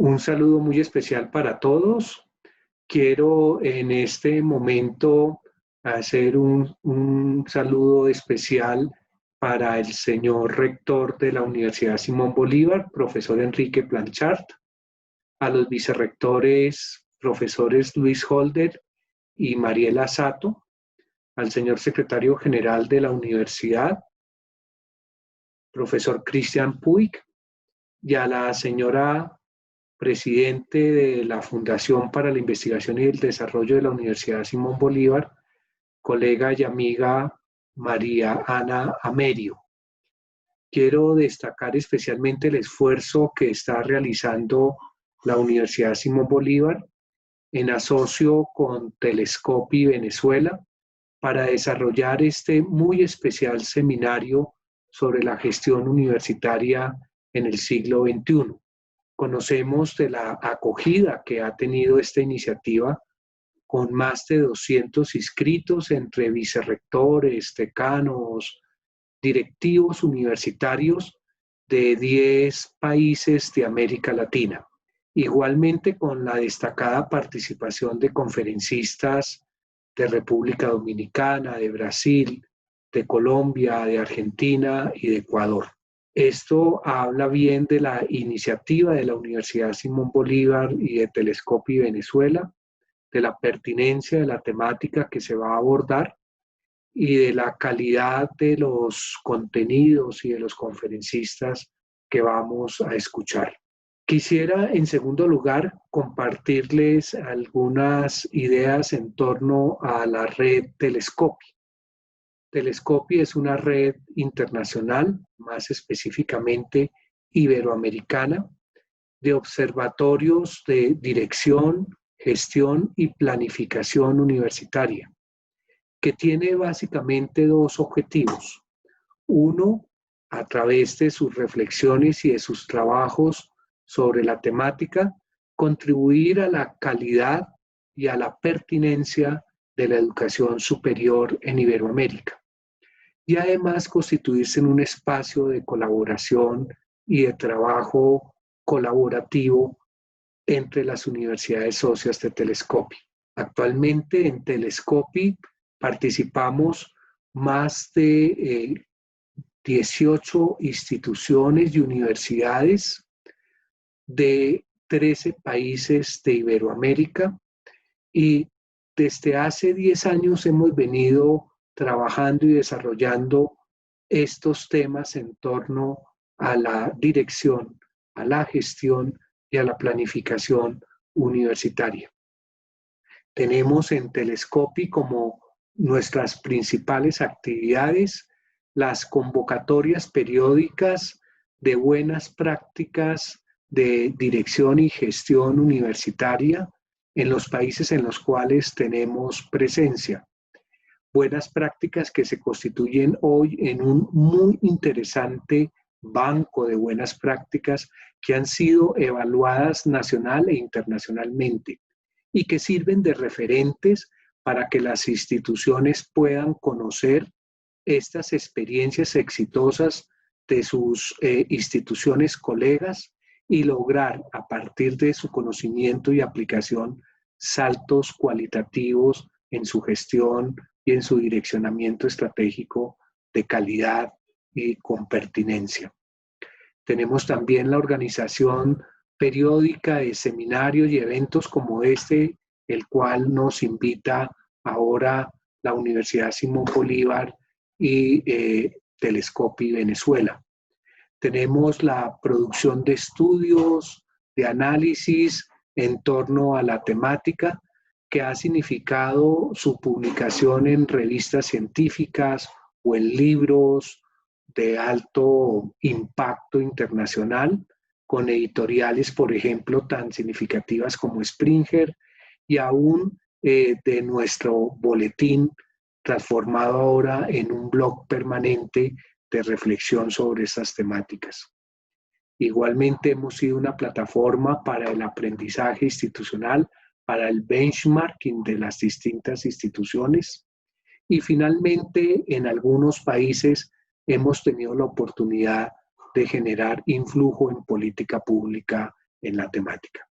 Un saludo muy especial para todos. Quiero en este momento hacer un saludo especial para el señor rector de la Universidad Simón Bolívar, profesor Enrique Blanchard, a los vicerrectores, profesores Luis Holder y Mariela Sato, al señor secretario general de la universidad, profesor Cristian Puig, y a la señora presidente de la Fundación para la Investigación y el Desarrollo de la Universidad Simón Bolívar, colega y amiga María Ana Amerio. Quiero destacar especialmente el esfuerzo que está realizando la Universidad Simón Bolívar en asocio con Telescopi Venezuela para desarrollar este muy especial seminario sobre la gestión universitaria en el siglo XXI. Conocemos de la acogida que ha tenido esta iniciativa con más de 200 inscritos entre vicerrectores, decanos, directivos universitarios de 10 países de América Latina. Igualmente con la destacada participación de conferencistas de República Dominicana, de Brasil, de Colombia, de Argentina y de Ecuador. Esto habla bien de la iniciativa de la Universidad Simón Bolívar y de Telescopi Venezuela, de la pertinencia de la temática que se va a abordar y de la calidad de los contenidos y de los conferencistas que vamos a escuchar. Quisiera, en segundo lugar, compartirles algunas ideas en torno a la red Telescopi. Telescopi es una red internacional, más específicamente iberoamericana, de observatorios de dirección, gestión y planificación universitaria, que tiene básicamente dos objetivos. Uno, a través de sus reflexiones y de sus trabajos sobre la temática, contribuir a la calidad y a la pertinencia de la educación superior en Iberoamérica. Y además constituirse en un espacio de colaboración y de trabajo colaborativo entre las universidades socias de Telescopi. Actualmente en Telescopi participamos más de 18 instituciones y universidades de 13 países de Iberoamérica y desde hace 10 años hemos venido trabajando y desarrollando estos temas en torno a la dirección, a la gestión y a la planificación universitaria. Tenemos en Telescopi como nuestras principales actividades las convocatorias periódicas de buenas prácticas de dirección y gestión universitaria en los países en los cuales tenemos presencia. Buenas prácticas que se constituyen hoy en un muy interesante banco de buenas prácticas que han sido evaluadas nacional e internacionalmente y que sirven de referentes para que las instituciones puedan conocer estas experiencias exitosas de sus instituciones colegas y lograr a partir de su conocimiento y aplicación saltos cualitativos en su gestión y en su direccionamiento estratégico de calidad y con pertinencia. Tenemos también la organización periódica de seminarios y eventos como este, el cual nos invita ahora la Universidad Simón Bolívar y Telescopi Venezuela. Tenemos la producción de estudios, de análisis en torno a la temática, que ha significado su publicación en revistas científicas o en libros de alto impacto internacional, con editoriales, por ejemplo, tan significativas como Springer, y aún de nuestro boletín transformado ahora en un blog permanente de reflexión sobre estas temáticas. Igualmente hemos sido una plataforma para el aprendizaje institucional, para el benchmarking de las distintas instituciones y finalmente en algunos países hemos tenido la oportunidad de generar influjo en política pública en la temática.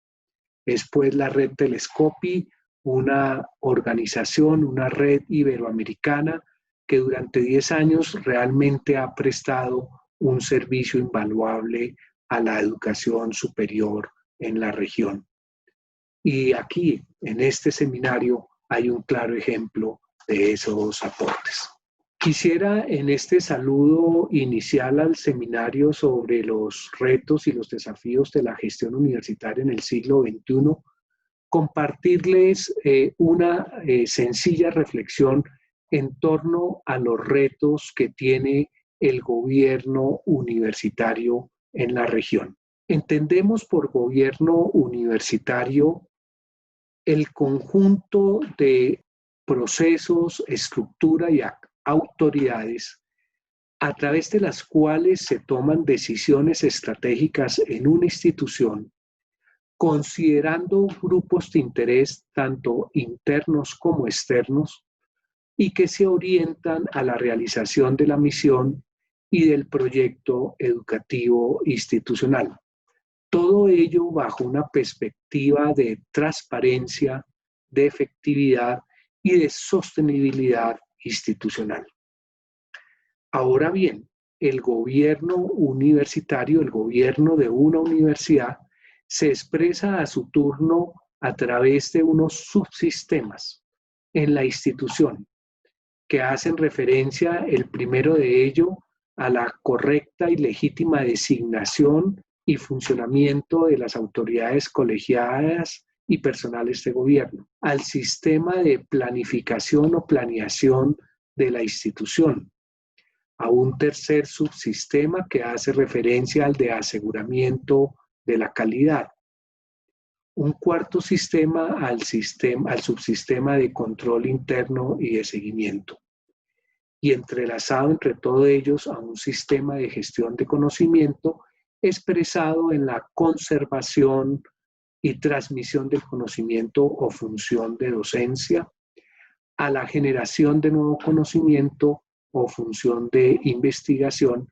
Es pues la red Telescopi, una organización, una red iberoamericana que durante 10 años realmente ha prestado un servicio invaluable a la educación superior en la región. Y aquí, en este seminario, hay un claro ejemplo de esos aportes. Quisiera en este saludo inicial al seminario sobre los retos y los desafíos de la gestión universitaria en el siglo XXI, compartirles una sencilla reflexión en torno a los retos que tiene el gobierno universitario en la región. Entendemos por gobierno universitario el conjunto de procesos, estructura y autoridades a través de las cuales se toman decisiones estratégicas en una institución, considerando grupos de interés tanto internos como externos y que se orientan a la realización de la misión y del proyecto educativo institucional. Todo ello bajo una perspectiva de transparencia, de efectividad y de sostenibilidad institucional. Ahora bien, el gobierno universitario, el gobierno de una universidad, se expresa a su turno a través de unos subsistemas en la institución que hacen referencia, el primero de ello, a la correcta y legítima designación y funcionamiento de las autoridades colegiadas y personales de gobierno, al sistema de planificación o planeación de la institución, a un tercer subsistema que hace referencia al de aseguramiento de la calidad, un cuarto sistema al subsistema de control interno y de seguimiento, y entrelazado entre todos ellos a un sistema de gestión de conocimiento expresado en la conservación y transmisión del conocimiento o función de docencia, a la generación de nuevo conocimiento o función de investigación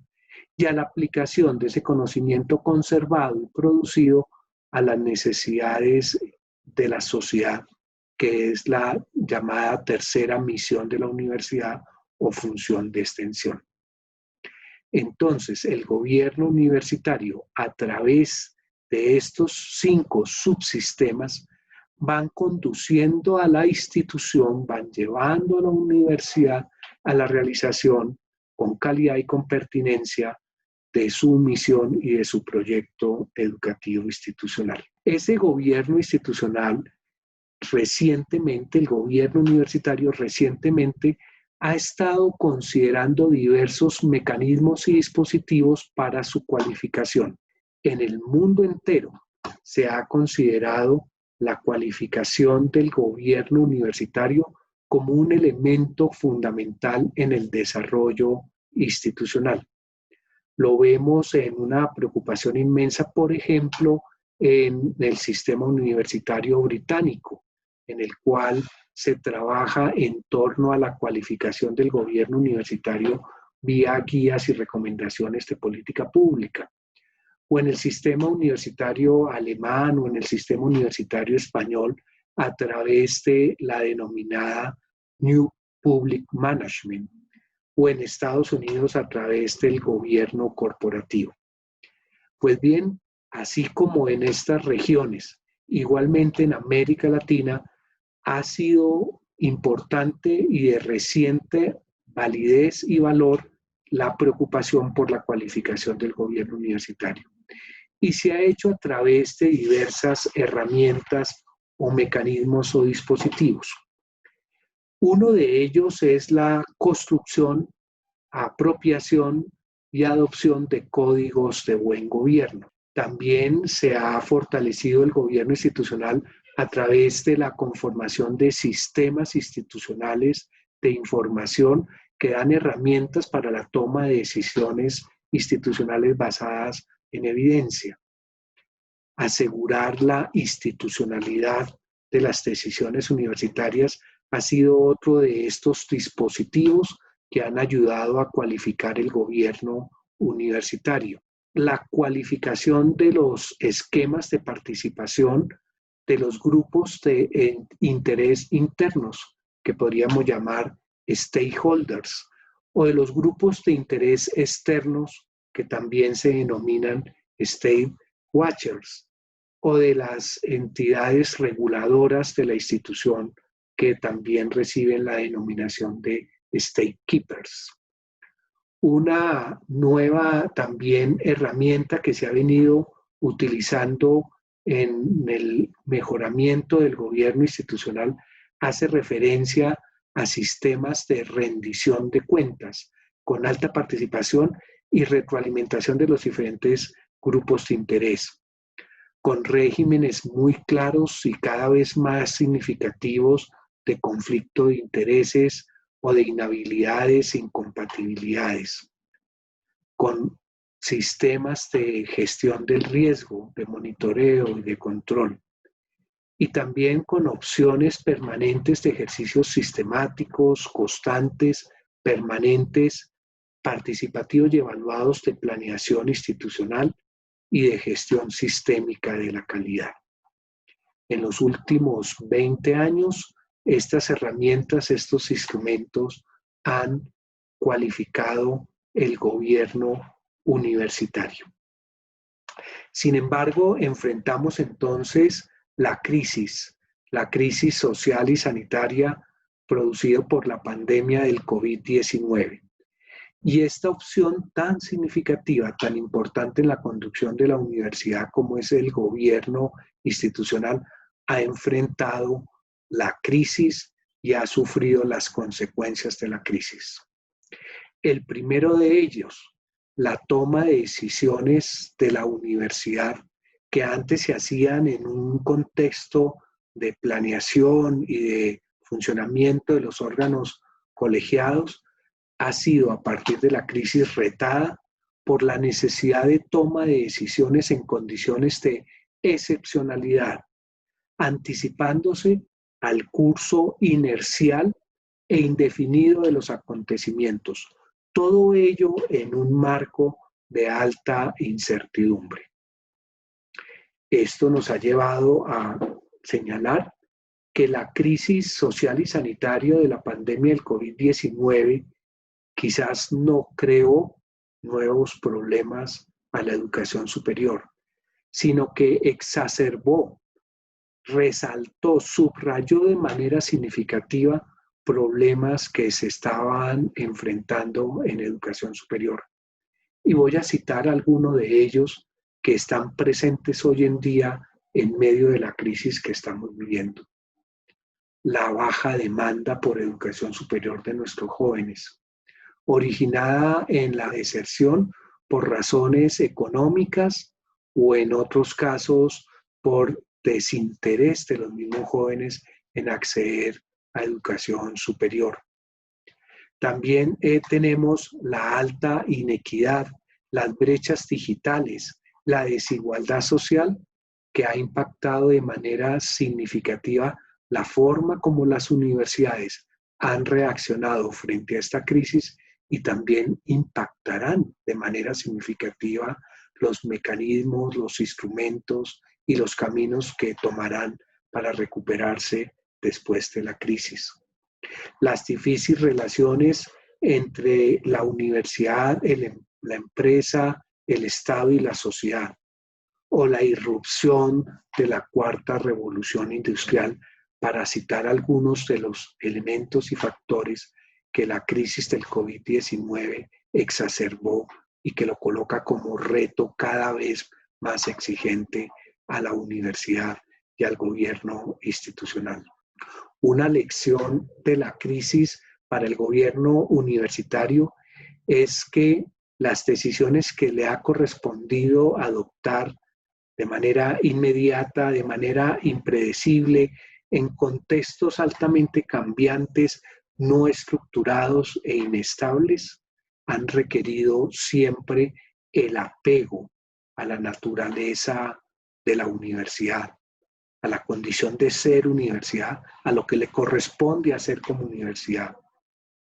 y a la aplicación de ese conocimiento conservado y producido a las necesidades de la sociedad, que es la llamada tercera misión de la universidad o función de extensión. Entonces, el gobierno universitario, a través de estos 5 subsistemas, van conduciendo a la institución, van llevando a la universidad a la realización con calidad y con pertinencia de su misión y de su proyecto educativo institucional. Ese gobierno institucional recientemente, el gobierno universitario recientemente ha estado considerando diversos mecanismos y dispositivos para su cualificación. En el mundo entero se ha considerado la cualificación del gobierno universitario como un elemento fundamental en el desarrollo institucional. Lo vemos en una preocupación inmensa, por ejemplo, en el sistema universitario británico, en el cual se trabaja en torno a la cualificación del gobierno universitario vía guías y recomendaciones de política pública, o en el sistema universitario alemán o en el sistema universitario español a través de la denominada New Public Management, o en Estados Unidos a través del gobierno corporativo. Pues bien, así como en estas regiones, igualmente en América Latina, ha sido importante y de reciente validez y valor la preocupación por la cualificación del gobierno universitario. Y se ha hecho a través de diversas herramientas o mecanismos o dispositivos. Uno de ellos es la construcción, apropiación y adopción de códigos de buen gobierno. También se ha fortalecido el gobierno institucional a través de la conformación de sistemas institucionales de información que dan herramientas para la toma de decisiones institucionales basadas en evidencia. Asegurar la institucionalidad de las decisiones universitarias ha sido otro de estos dispositivos que han ayudado a cualificar el gobierno universitario. la cualificación de los esquemas de participación de los grupos de interés internos, que podríamos llamar stakeholders, o de los grupos de interés externos, que también se denominan state watchers, o de las entidades reguladoras de la institución, que también reciben la denominación de state keepers. Una nueva también herramienta que se ha venido utilizando en el mejoramiento del gobierno institucional hace referencia a sistemas de rendición de cuentas con alta participación y retroalimentación de los diferentes grupos de interés, con regímenes muy claros y cada vez más significativos de conflicto de intereses o de inhabilidades e incompatibilidades, con sistemas de gestión del riesgo, de monitoreo y de control, y también con opciones permanentes de ejercicios sistemáticos, constantes, permanentes, participativos y evaluados de planeación institucional y de gestión sistémica de la calidad. En los últimos 20 años, estas herramientas, estos instrumentos han cualificado el gobierno universitario. Sin embargo, enfrentamos entonces la crisis social y sanitaria producida por la pandemia del COVID-19. Y esta opción tan significativa, tan importante en la conducción de la universidad como es el gobierno institucional, ha enfrentado la crisis y ha sufrido las consecuencias de la crisis. El primero de ellos, la toma de decisiones de la universidad que antes se hacían en un contexto de planeación y de funcionamiento de los órganos colegiados, ha sido a partir de la crisis retada por la necesidad de toma de decisiones en condiciones de excepcionalidad, anticipándose al curso inercial e indefinido de los acontecimientos, todo ello en un marco de alta incertidumbre. Esto nos ha llevado a señalar que la crisis social y sanitaria de la pandemia del COVID-19 quizás no creó nuevos problemas a la educación superior, sino que exacerbó, resaltó, subrayó de manera significativa problemas que se estaban enfrentando en educación superior. Y voy a citar algunos de ellos que están presentes hoy en día en medio de la crisis que estamos viviendo. La baja demanda por educación superior de nuestros jóvenes, originada en la deserción por razones económicas o en otros casos por desinterés de los mismos jóvenes en acceder a educación superior. También tenemos la alta inequidad, las brechas digitales, la desigualdad social que ha impactado de manera significativa la forma como las universidades han reaccionado frente a esta crisis y también impactarán de manera significativa los mecanismos, los instrumentos y los caminos que tomarán para recuperarse después de la crisis. Las difíciles relaciones entre la universidad, la empresa, el Estado y la sociedad, o la irrupción de la cuarta revolución industrial, para citar algunos de los elementos y factores que la crisis del COVID-19 exacerbó y que lo coloca como reto cada vez más exigente a la universidad y al gobierno institucional. Una lección de la crisis para el gobierno universitario es que las decisiones que le ha correspondido adoptar de manera inmediata, de manera impredecible, en contextos altamente cambiantes, no estructurados e inestables, han requerido siempre el apego a la naturaleza de la universidad, a la condición de ser universidad, a lo que le corresponde hacer como universidad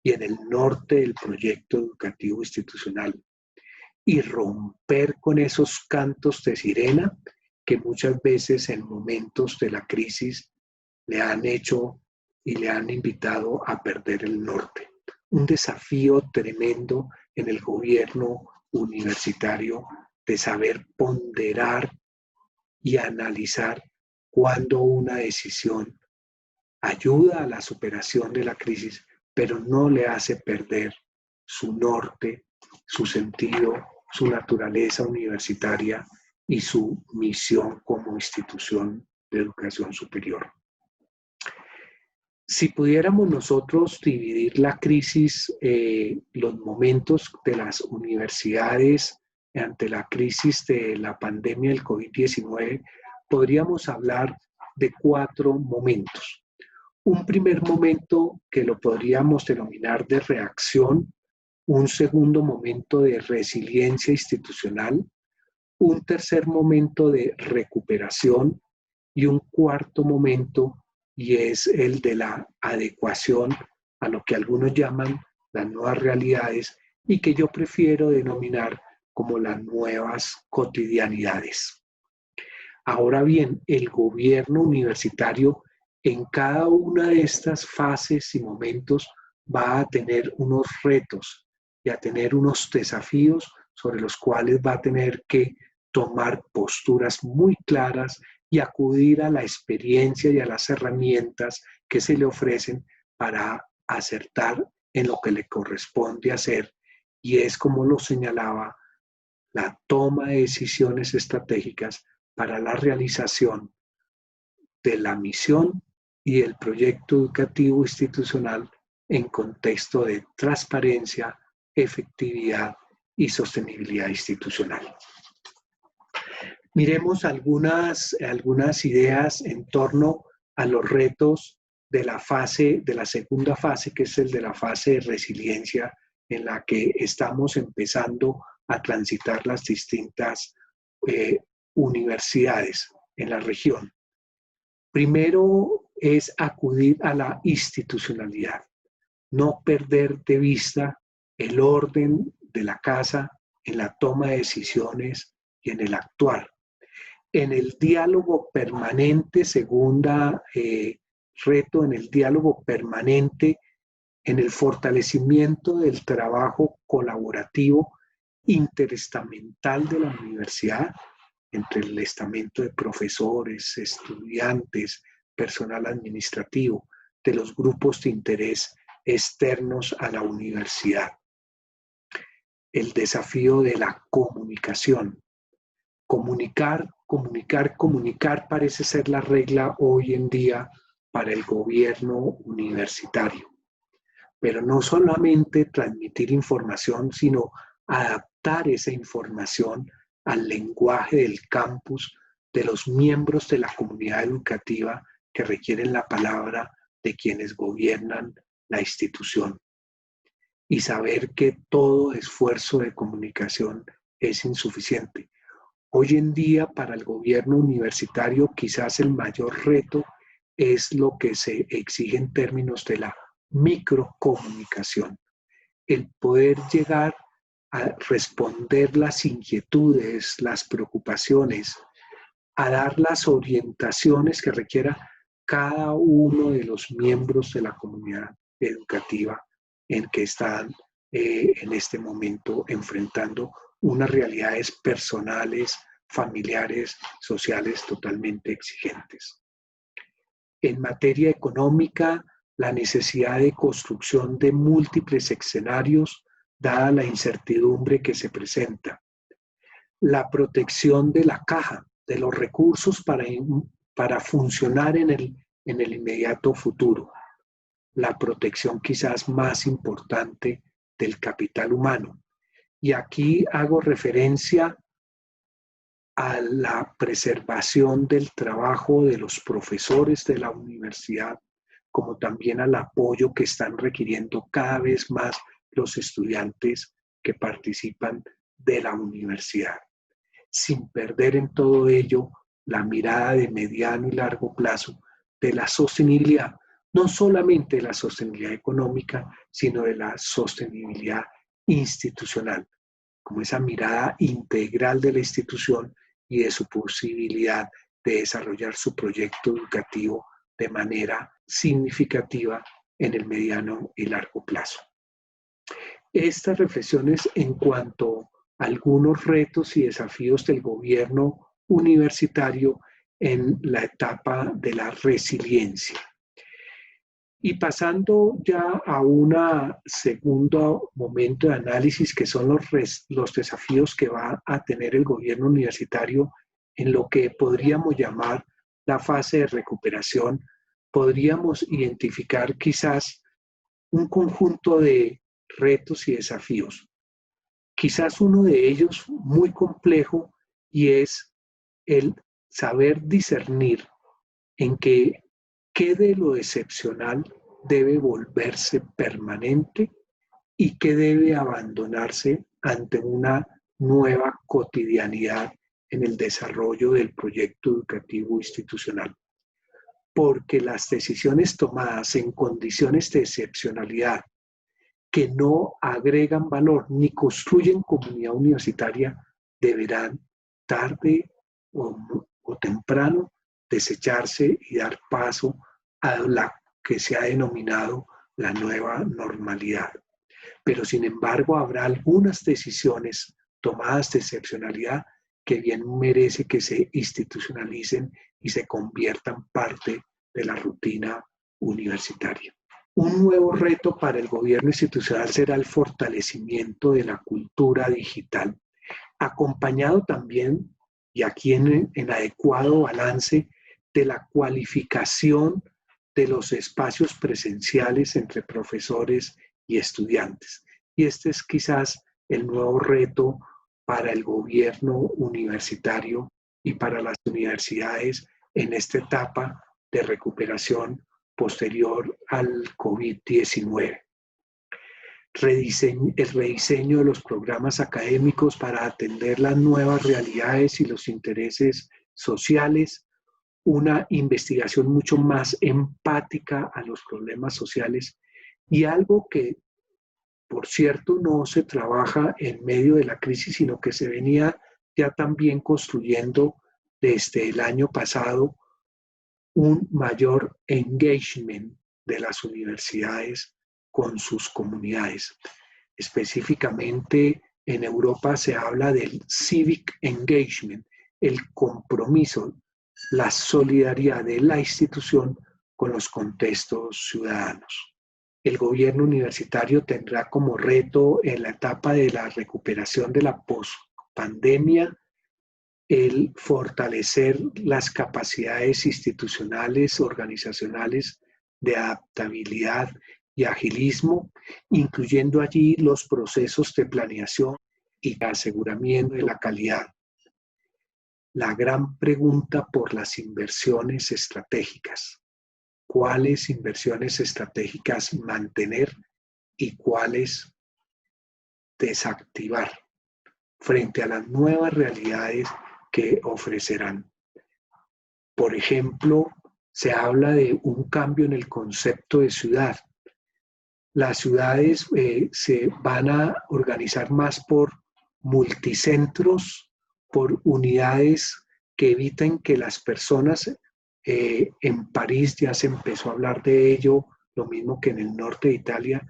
y en el norte del proyecto educativo institucional. y romper con esos cantos de sirena que muchas veces en momentos de la crisis le han hecho y le han invitado a perder el norte. Un desafío tremendo en el gobierno universitario de saber ponderar y analizar cuándo una decisión ayuda a la superación de la crisis, pero no le hace perder su norte, su sentido, su naturaleza universitaria y su misión como institución de educación superior. Si pudiéramos nosotros dividir la crisis, los momentos de las universidades ante la crisis de la pandemia del COVID-19, podríamos hablar de 4 momentos. Un primer momento que lo podríamos denominar de reacción, un segundo momento de resiliencia institucional, un tercer momento de recuperación y un cuarto momento, y es el de la adecuación a lo que algunos llaman las nuevas realidades y que yo prefiero denominar como las nuevas cotidianidades. Ahora bien, el gobierno universitario en cada una de estas fases y momentos va a tener unos retos y a tener unos desafíos sobre los cuales va a tener que tomar posturas muy claras y acudir a la experiencia y a las herramientas que se le ofrecen para acertar en lo que le corresponde hacer. Y es como lo señalaba, la toma de decisiones estratégicas para la realización de la misión y el proyecto educativo institucional en contexto de transparencia, efectividad y sostenibilidad institucional. Miremos algunas ideas en torno a los retos de la segunda fase, que es el de la fase de resiliencia, en la que estamos empezando a transitar las distintas universidades en la región. Primero es acudir a la institucionalidad, no perder de vista el orden de la casa en la toma de decisiones y en el actuar. En el diálogo permanente, segunda reto, en el diálogo permanente, en el fortalecimiento del trabajo colaborativo interestamental de la universidad, entre el estamento de profesores, estudiantes, personal administrativo, de los grupos de interés externos a la universidad. El desafío de la comunicación. Comunicar parece ser la regla hoy en día para el gobierno universitario. Pero no solamente transmitir información, sino adaptar esa información al lenguaje del campus, de los miembros de la comunidad educativa que requieren la palabra de quienes gobiernan la institución. Y saber que todo esfuerzo de comunicación es insuficiente. Hoy en día, para el gobierno universitario, quizás el mayor reto es lo que se exige en términos de la microcomunicación. El poder llegar a responder las inquietudes, las preocupaciones, a dar las orientaciones que requiera cada uno de los miembros de la comunidad educativa en que están en este momento enfrentando unas realidades personales, familiares, sociales totalmente exigentes. En materia económica, la necesidad de construcción de múltiples escenarios, dada la incertidumbre que se presenta. La protección de la caja, de los recursos para funcionar en el inmediato futuro. La protección quizás más importante del capital humano. Y aquí hago referencia a la preservación del trabajo de los profesores de la universidad, como también al apoyo que están requiriendo cada vez más los estudiantes que participan de la universidad, sin perder en todo ello la mirada de mediano y largo plazo de la sostenibilidad, no solamente de la sostenibilidad económica, sino de la sostenibilidad institucional, como esa mirada integral de la institución y de su posibilidad de desarrollar su proyecto educativo de manera significativa en el mediano y largo plazo. Estas reflexiones en cuanto a algunos retos y desafíos del gobierno universitario en la etapa de la resiliencia. Y pasando ya a un segundo momento de análisis, que son los desafíos que va a tener el gobierno universitario en lo que podríamos llamar la fase de recuperación, podríamos identificar quizás un conjunto de retos y desafíos. Quizás uno de ellos muy complejo, y es el saber discernir en qué de lo excepcional debe volverse permanente y qué debe abandonarse ante una nueva cotidianidad en el desarrollo del proyecto educativo institucional. Porque las decisiones tomadas en condiciones de excepcionalidad que no agregan valor ni construyen comunidad universitaria deberán tarde o temprano desecharse y dar paso a la que se ha denominado la nueva normalidad. Pero sin embargo habrá algunas decisiones tomadas de excepcionalidad que bien merece que se institucionalicen y se conviertan parte de la rutina universitaria. Un nuevo reto para el gobierno institucional será el fortalecimiento de la cultura digital, acompañado también, y aquí en adecuado balance, de la cualificación de los espacios presenciales entre profesores y estudiantes. Y este es quizás el nuevo reto para el gobierno universitario y para las universidades en esta etapa de recuperación posterior al COVID-19. El rediseño de los programas académicos para atender las nuevas realidades y los intereses sociales, una investigación mucho más empática a los problemas sociales, y algo que, por cierto, no se trabaja en medio de la crisis, sino que se venía ya también construyendo desde el año pasado, un mayor engagement de las universidades con sus comunidades. Específicamente en Europa se habla del civic engagement, el compromiso, la solidaridad de la institución con los contextos ciudadanos. El gobierno universitario tendrá como reto en la etapa de la recuperación de la pospandemia el fortalecer las capacidades institucionales, organizacionales de adaptabilidad y agilismo, incluyendo allí los procesos de planeación y de aseguramiento de la calidad. La gran pregunta por las inversiones estratégicas. ¿Cuáles inversiones estratégicas mantener y cuáles desactivar frente a las nuevas realidades que ofrecerán? Por ejemplo, se habla de un cambio en el concepto de ciudad. Las ciudades se van a organizar más por multicentros, por unidades que eviten que las personas, en París ya se empezó a hablar de ello, lo mismo que en el norte de Italia,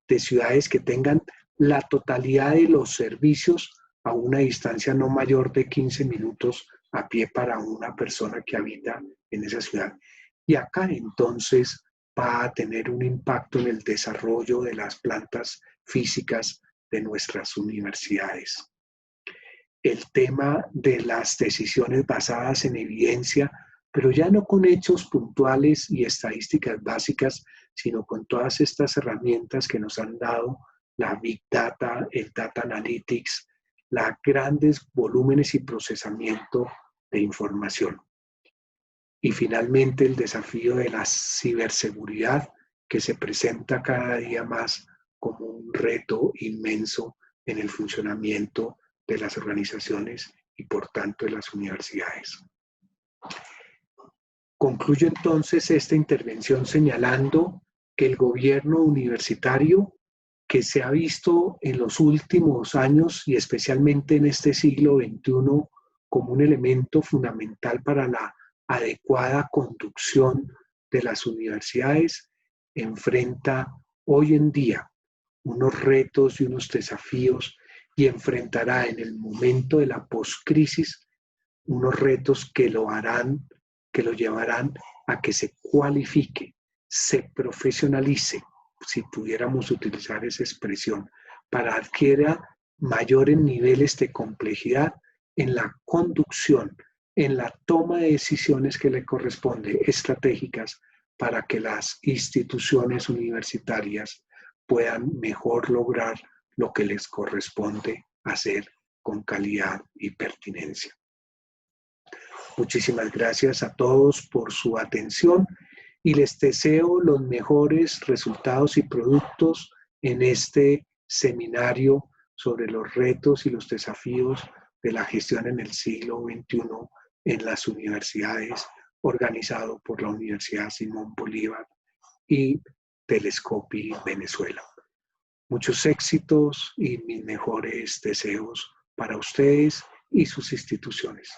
de ciudades que tengan la totalidad de los servicios a una distancia no mayor de 15 minutos a pie para una persona que habita en esa ciudad. Y acá entonces va a tener un impacto en el desarrollo de las plantas físicas de nuestras universidades. El tema de las decisiones basadas en evidencia, pero ya no con hechos puntuales y estadísticas básicas, sino con todas estas herramientas que nos han dado la Big Data, el Data Analytics, los grandes volúmenes y procesamiento de información. Y finalmente el desafío de la ciberseguridad, que se presenta cada día más como un reto inmenso en el funcionamiento de las organizaciones y por tanto de las universidades. Concluyo entonces esta intervención señalando que el gobierno universitario que se ha visto en los últimos años y especialmente en este siglo XXI como un elemento fundamental para la adecuada conducción de las universidades, enfrenta hoy en día unos retos y unos desafíos y enfrentará en el momento de la poscrisis unos retos que lo harán, que lo llevarán a que se cualifique, se profesionalice, si pudiéramos utilizar esa expresión, para adquiera mayores niveles de complejidad en la conducción, en la toma de decisiones que le corresponde, estratégicas, para que las instituciones universitarias puedan mejor lograr lo que les corresponde hacer con calidad y pertinencia. Muchísimas gracias a todos por su atención y les deseo los mejores resultados y productos en este seminario sobre los retos y los desafíos de la gestión en el siglo XXI en las universidades, organizado por la Universidad Simón Bolívar y Telescopi Venezuela. Muchos éxitos y mis mejores deseos para ustedes y sus instituciones.